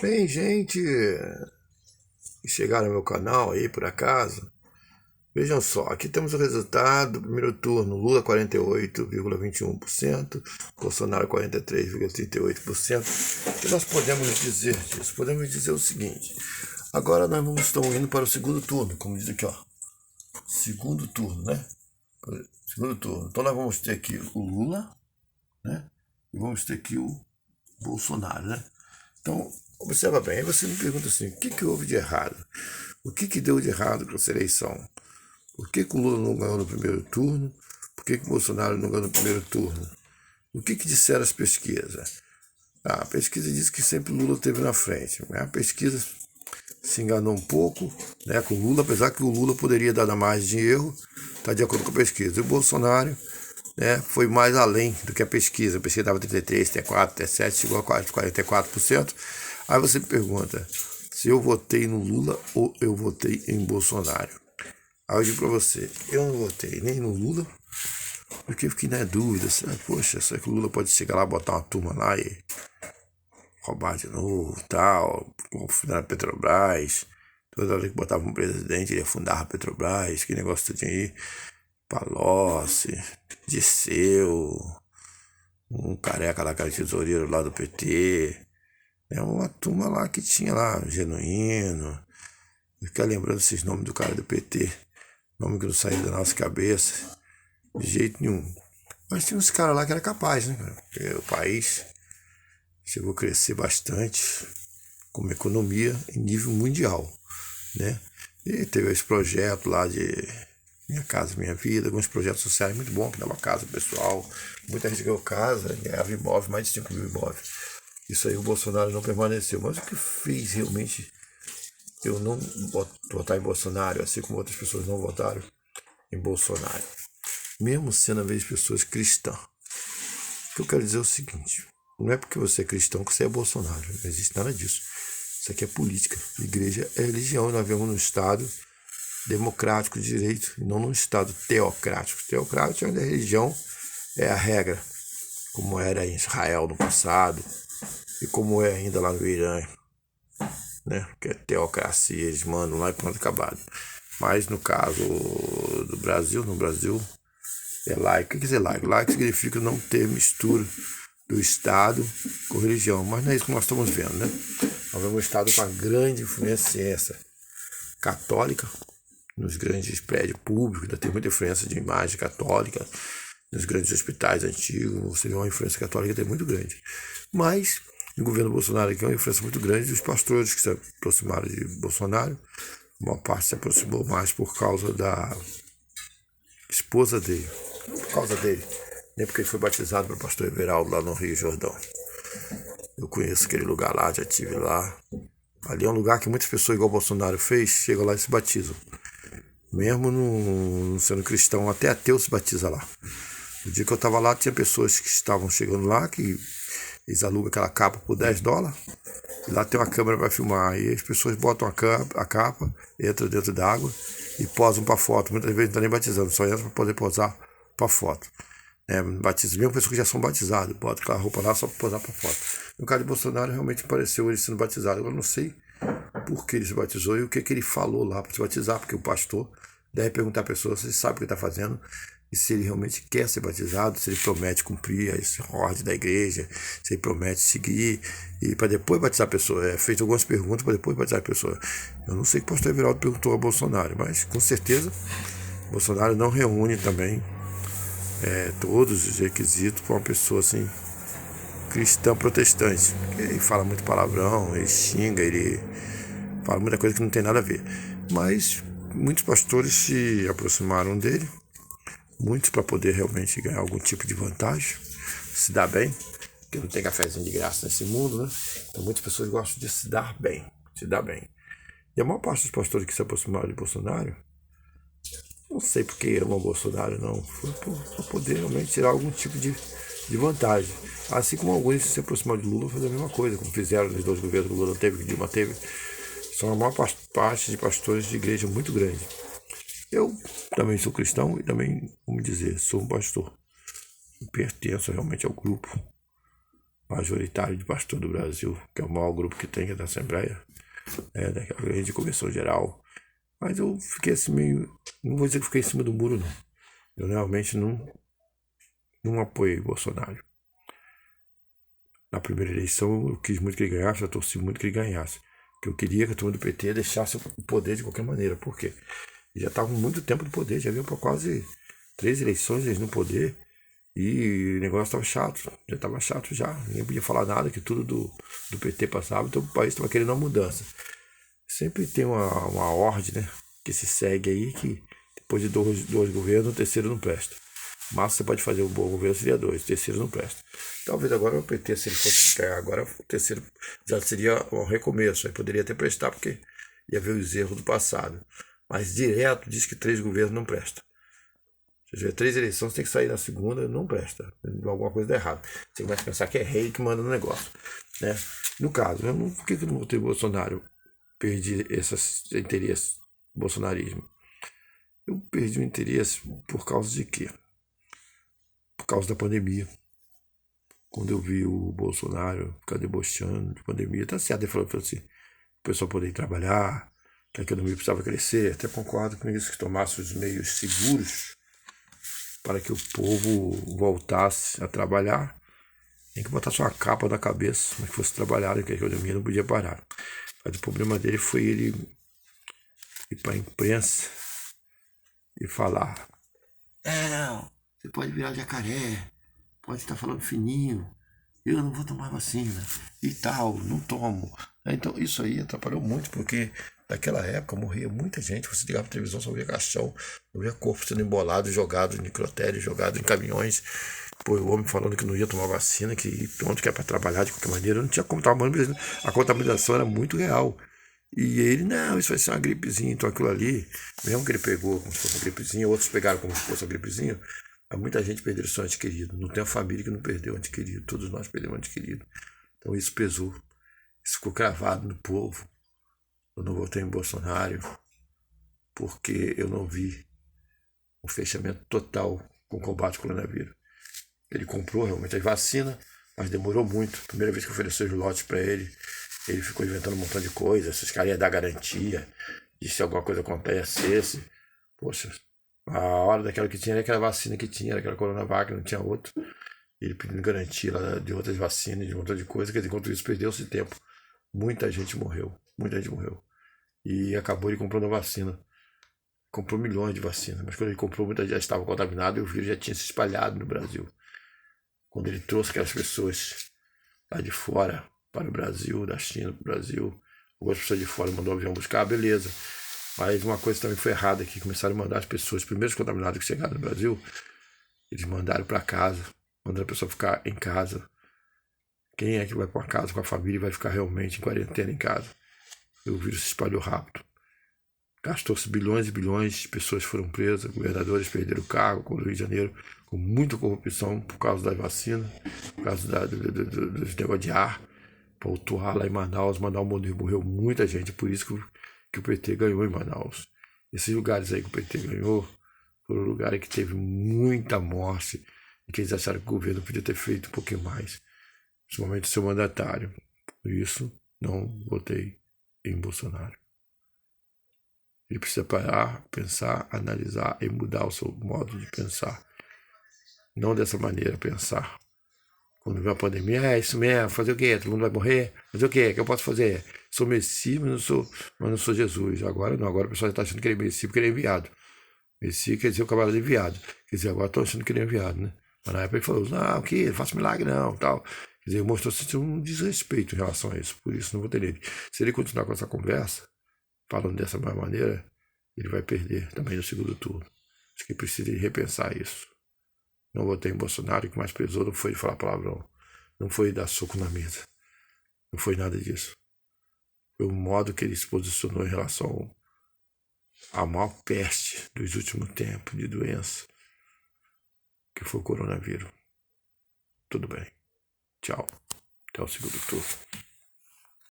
Bem, gente, que chegaram no meu canal aí por acaso, vejam só, aqui temos o resultado do primeiro turno: Lula 48,21%, Bolsonaro 43,38%. O que nós podemos dizer disso? Podemos dizer o seguinte: agora nós estamos indo para o segundo turno, como diz aqui, ó, segundo turno, né? Segundo turno. Então nós vamos ter aqui o Lula, né? E vamos ter aqui o Bolsonaro, né? Então, observa bem, aí você me pergunta assim, o que houve de errado? O que deu de errado com essa eleição? Por que o Lula não ganhou no primeiro turno? Por que o Bolsonaro não ganhou no primeiro turno? O que disseram as pesquisas? A pesquisa diz que sempre Lula esteve na frente. A pesquisa se enganou um pouco, né, com o Lula, apesar que o Lula poderia dar mais dinheiro, está de acordo com a pesquisa. E o Bolsonaro, né, foi mais além do que a pesquisa. A pesquisa estava 33, 34, 37, chegou a 44%. Aí você me pergunta se eu votei no Lula ou eu votei em Bolsonaro. Aí eu digo para você, eu não votei nem no Lula, porque eu fiquei na dúvida, será que o Lula pode chegar lá, botar uma turma lá e roubar de novo, tal, fundar a Petrobras, toda hora que botava um presidente, ele afundava a Petrobras, que negócio tudo aí, Palocci, Disseu, um careca lá, cara tesoureiro lá do PT, é uma turma lá que tinha lá, Genuíno, fica lembrando esses nomes do cara do PT, nome que não saiu da nossa cabeça, de jeito nenhum. Mas tinha uns caras lá que era capaz, né? Porque o país chegou a crescer bastante como economia em nível mundial, né? E teve esse projeto lá de Minha Casa Minha Vida, alguns projetos sociais muito bons, que dava casa pro pessoal. Muita gente ganhou casa, ganhava imóvel, mais de 5 mil imóveis. Isso aí o Bolsonaro não permaneceu. Mas o que fez realmente eu não votar em Bolsonaro, assim como outras pessoas não votaram em Bolsonaro? Mesmo sendo, às vezes, pessoas cristãs. O que eu quero dizer é o seguinte: não é porque você é cristão que você é Bolsonaro. Não existe nada disso. Isso aqui é política. Igreja é religião. Nós vivemos num Estado democrático de direito e não num Estado teocrático. Teocrático é onde a religião é a regra, como era em Israel no passado e como é ainda lá no Irã, né? Que é teocracia, eles mandam lá e pronto, acabado. Mas no caso do Brasil, no Brasil é laico. O que quer dizer laico? Laico significa não ter mistura do Estado com religião, mas não é isso que nós estamos vendo, né? Nós vemos um Estado com uma grande influência católica, nos grandes prédios públicos, ainda tem muita influência de imagem católica, nos grandes hospitais antigos, você vê uma influência católica até muito grande. Mas no governo Bolsonaro aqui é uma influência muito grande dos pastores que se aproximaram de Bolsonaro. Uma parte se aproximou mais por causa da esposa dele, não por causa dele, nem porque ele foi batizado pelo pastor Everaldo lá no Rio Jordão. Eu conheço aquele lugar lá, já estive lá. Ali é um lugar que muitas pessoas, igual o Bolsonaro fez, chegam lá e se batizam. Mesmo não sendo cristão, até ateu se batiza lá. No dia que eu estava lá, tinha pessoas que estavam chegando lá, que eles alugam aquela capa por $10, e lá tem uma câmera para filmar. E as pessoas botam a capa, entram dentro d'água e posam para foto. Muitas vezes não está nem batizando, só entra para poder posar para foto. Batiza, mesmo pessoas que já são batizadas, bota aquela roupa lá só para posar para foto. No caso de Bolsonaro, realmente pareceu ele sendo batizado. Eu não sei por que ele se batizou e o que ele falou lá para se batizar, porque o pastor deve perguntar à pessoa se ele sabe o que está fazendo e se ele realmente quer ser batizado, se ele promete cumprir a ordem da igreja, se ele promete seguir e para depois batizar a pessoa. É feito algumas perguntas para depois batizar a pessoa. Eu não sei o que o pastor Everaldo perguntou a Bolsonaro, mas com certeza Bolsonaro não reúne também todos os requisitos para uma pessoa assim cristã protestante. Ele fala muito palavrão, ele xinga, ele fala muita coisa que não tem nada a ver. Mas muitos pastores se aproximaram dele, muitos para poder realmente ganhar algum tipo de vantagem, se dar bem, porque não tem cafezinho de graça nesse mundo, né? Então muitas pessoas gostam de se dar bem, se dar bem. E a maior parte dos pastores que se aproximaram de Bolsonaro, não sei porque amam Bolsonaro, não, foi para poder realmente tirar algum tipo de vantagem. Assim como alguns se aproximaram de Lula fazer a mesma coisa, como fizeram nos dois governos que o Lula não teve, que Dilma teve. São a maior parte de pastores de igreja muito grande. Eu também sou cristão e também, vamos dizer, sou um pastor. Eu pertenço realmente ao grupo majoritário de pastor do Brasil, que é o maior grupo que tem, que é da Assembleia, daquela grande convenção geral. Mas eu fiquei assim meio, não vou dizer que fiquei em cima do muro, não. Eu realmente não apoiei o Bolsonaro. Na primeira eleição eu quis muito que ele ganhasse, eu torci muito que ele ganhasse. Porque eu queria que a turma do PT deixasse o poder de qualquer maneira. Por quê? Eles já estavam muito tempo no poder, já vinham para quase 3 eleições eles no poder. E o negócio estava chato, já estava chato já. Ninguém podia falar nada, que tudo do PT passava, então o país estava querendo uma mudança. Sempre tem uma ordem, né, que se segue aí, que depois de dois governos, o terceiro não presta. Mas você pode fazer um bom governo, seria 2, o terceiro não presta. Talvez agora o PT, se ele fosse pegar agora, o terceiro já seria um recomeço, aí poderia até prestar, porque ia ver os erros do passado. Mas direto diz que 3 governos não prestam. Se tiver 3 eleições, tem que sair na segunda, não presta. Alguma coisa dá errado. Você começa a pensar que é rei que manda no negócio, né? No caso, por que eu não votei Bolsonaro? Perdi esses interesses, bolsonarismo. Eu perdi o interesse por causa de quê? Por causa da pandemia. Quando eu vi o Bolsonaro ficar debochando de pandemia, tá certo, ele falou assim, o pessoal poder trabalhar, que a economia precisava crescer, até concordo com isso, que tomasse os meios seguros para que o povo voltasse a trabalhar. Tem que botar sua capa na cabeça, mas que fosse trabalhar, que a economia não podia parar. Mas o problema dele foi ele ir para a imprensa e falar: você pode virar jacaré, pode estar falando fininho, eu não vou tomar vacina e tal, não tomo. Então isso aí atrapalhou muito, porque naquela época morria muita gente. Você ligava a televisão, só via caixão, não via corpo sendo embolado, jogado em necrotério, jogado em caminhões. Pô, o homem falando que não ia tomar vacina, que pronto, que é para trabalhar de qualquer maneira. Não tinha como tomar, a contaminação era muito real. E ele, não, isso vai ser uma gripezinha. Então aquilo ali, mesmo que ele pegou como se fosse uma gripezinha, outros pegaram como se fosse uma gripezinha, muita gente perdeu seu ente querido. Não tem uma família que não perdeu ente querido. Todos nós perdemos ente querido. Então isso pesou. Isso ficou cravado no povo. Eu não votei em Bolsonaro porque eu não vi um fechamento total com o combate ao coronavírus. Ele comprou realmente as vacinas, mas demorou muito. Primeira vez que ofereceu os lotes para ele, ele ficou inventando um montão de coisa. Esses caras iam dar garantia de se alguma coisa acontecesse. Poxa, a hora daquela que tinha era aquela vacina que tinha, era aquela Coronavac, não tinha outro. Ele pedindo garantia lá de outras vacinas, de um montão de coisa. Quer dizer, enquanto isso, perdeu-se tempo. Muita gente morreu. Muita gente morreu. E acabou ele comprando a vacina. Comprou milhões de vacinas. Mas quando ele comprou, muita gente já estava contaminada e o vírus já tinha se espalhado no Brasil. Quando ele trouxe aquelas pessoas lá de fora para o Brasil, da China para o Brasil, algumas pessoas de fora mandou o avião buscar, beleza. Mas uma coisa também foi errada aqui, começaram a mandar as pessoas, os primeiros contaminados que chegaram no Brasil, eles mandaram para casa, mandaram a pessoa ficar em casa. Quem é que vai para casa com a família e vai ficar realmente em quarentena em casa? E o vírus se espalhou rápido. Gastou-se bilhões e bilhões, pessoas foram presas, governadores perderam o cargo, como no Rio de Janeiro, com muita corrupção por causa das vacinas, por causa dos negócios de ar. Voltou lá em Manaus morreu muita gente, por isso que o PT ganhou em Manaus. Esses lugares aí que o PT ganhou foram lugares que teve muita morte e que eles acharam que o governo podia ter feito um pouquinho mais, principalmente o seu mandatário. Por isso, não votei em Bolsonaro. Ele precisa parar, pensar, analisar e mudar o seu modo de pensar. Não dessa maneira pensar. Quando vem a pandemia, é isso mesmo, fazer o quê? Todo mundo vai morrer? Fazer o quê? O que eu posso fazer? Sou Messias, mas não sou Jesus. Agora não, agora o pessoal está achando que ele é Messias porque ele é enviado. Messias quer dizer o cavalo de enviado. Quer dizer, agora estão achando que ele é enviado, né? Mas na época ele falou, não, o quê? Não faço milagre não, tal. Quer dizer, mostrou-se um desrespeito em relação a isso. Por isso não vou ter nele. Se ele continuar com essa conversa, falando dessa mesma maneira, ele vai perder também no segundo turno. Acho que precisa repensar isso. Não votei em Bolsonaro, o que mais pesou não foi falar palavrão, não foi dar soco na mesa, não foi nada disso. Foi o modo que ele se posicionou em relação à maior peste dos últimos tempos de doença, que foi o coronavírus. Tudo bem. Tchau. Até o segundo turno.